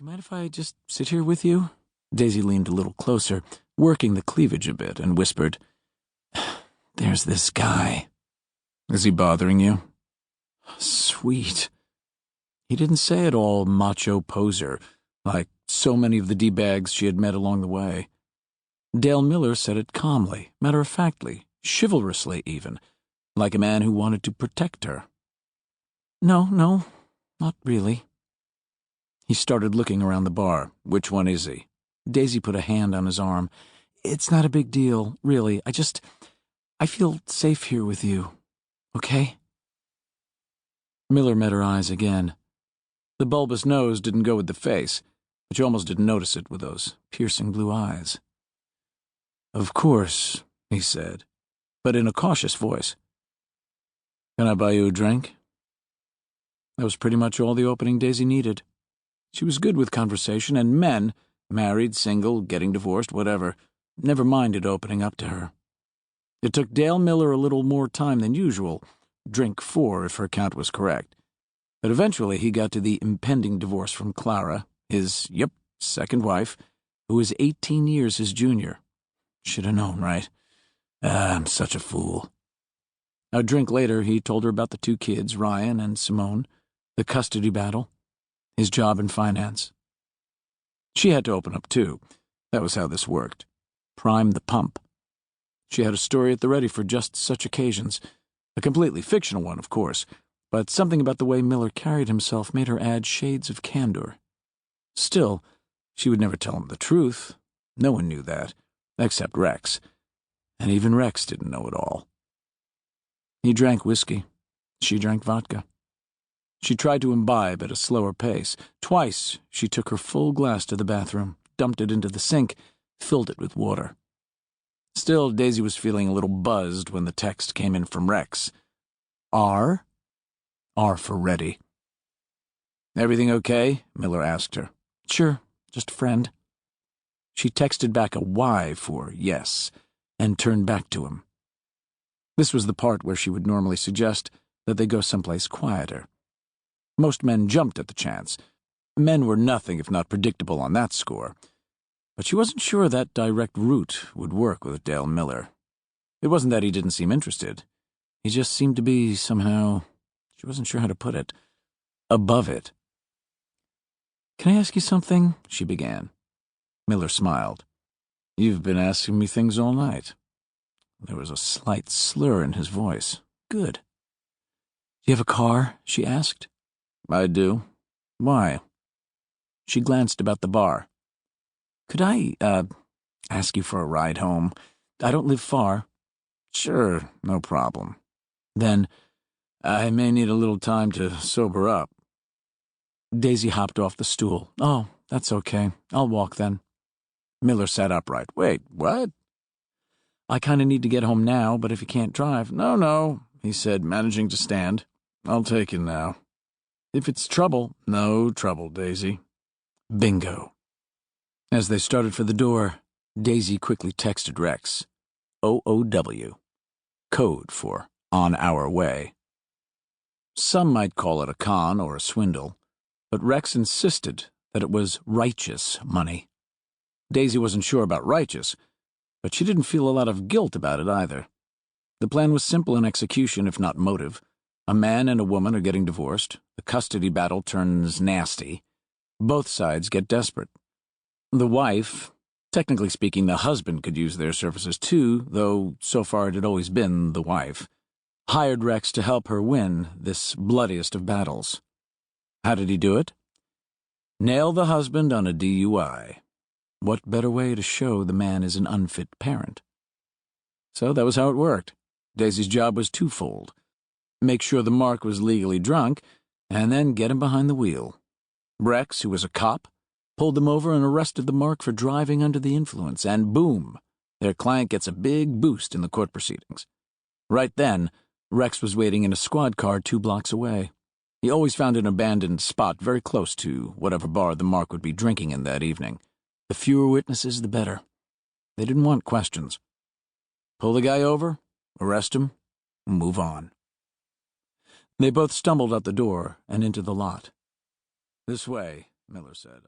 you mind if I just sit here with you? Daisy leaned a little closer, working the cleavage a bit, and whispered, There's this guy. Is he bothering you? Sweet. He didn't say it all macho poser, like so many of the D-bags she had met along the way. Dale Miller said it calmly, matter-of-factly, chivalrously even, like a man who wanted to protect her. No, not really. He started looking around the bar. Which one is he? Daisy put a hand on his arm. It's not a big deal, really. I feel safe here with you. Okay? Miller met her eyes again. The bulbous nose didn't go with the face, but you almost didn't notice it with those piercing blue eyes. Of course, he said, but in a cautious voice. Can I buy you a drink? That was pretty much all the opening Daisy needed. She was good with conversation, and men, married, single, getting divorced, whatever, never minded opening up to her. It took Dale Miller a little more time than usual, drink 4 if her count was correct, but eventually he got to the impending divorce from Clara, his, second wife, who was 18 years his junior. Should have known, right? I'm such a fool. A drink later, he told her about the 2 kids, Ryan and Simone, the custody battle, his job in finance. She had to open up, too. That was how this worked. Prime the pump. She had a story at the ready for just such occasions. A completely fictional one, of course, but something about the way Miller carried himself made her add shades of candor. Still, she would never tell him the truth. No one knew that, except Rex. And even Rex didn't know it all. He drank whiskey. She drank vodka. She tried to imbibe at a slower pace. Twice she took her full glass to the bathroom, dumped it into the sink, filled it with water. Still, Daisy was feeling a little buzzed when the text came in from Rex. R? R for ready. Everything okay? Miller asked her. Sure, just a friend. She texted back a Y for yes, and turned back to him. This was the part where she would normally suggest that they go someplace quieter. Most men jumped at the chance. Men were nothing if not predictable on that score. But she wasn't sure that direct route would work with Dale Miller. It wasn't that he didn't seem interested. He just seemed to be, somehow, she wasn't sure how to put it, above it. Can I ask you something? She began. Miller smiled. You've been asking me things all night. There was a slight slur in his voice. Good. Do you have a car? She asked. I do. Why? She glanced about the bar. Could I, ask you for a ride home? I don't live far. Sure, no problem. Then, I may need a little time to sober up. Daisy hopped off the stool. Oh, that's okay. I'll walk then. Miller sat upright. Wait, what? I kind of need to get home now, but if you can't drive... No, he said, managing to stand. I'll take you now. If it's trouble... No trouble, Daisy. Bingo. As they started for the door, Daisy quickly texted Rex. OOW. Code for on our way. Some might call it a con or a swindle, but Rex insisted that it was righteous money. Daisy wasn't sure about righteous, but she didn't feel a lot of guilt about it either. The plan was simple in execution, if not motive. A man and a woman are getting divorced. The custody battle turns nasty. Both sides get desperate. The wife, technically speaking, the husband could use their services too, though so far it had always been the wife, hired Rex to help her win this bloodiest of battles. How did he do it? Nail the husband on a DUI. What better way to show the man is an unfit parent? So that was how it worked. Daisy's job was twofold. Make sure the Mark was legally drunk, and then get him behind the wheel. Rex, who was a cop, pulled them over and arrested the Mark for driving under the influence, and boom, their client gets a big boost in the court proceedings. Right then, Rex was waiting in a squad car 2 blocks away. He always found an abandoned spot very close to whatever bar the Mark would be drinking in that evening. The fewer witnesses, the better. They didn't want questions. Pull the guy over, arrest him, move on. They both stumbled out the door and into the lot. This way, Miller said.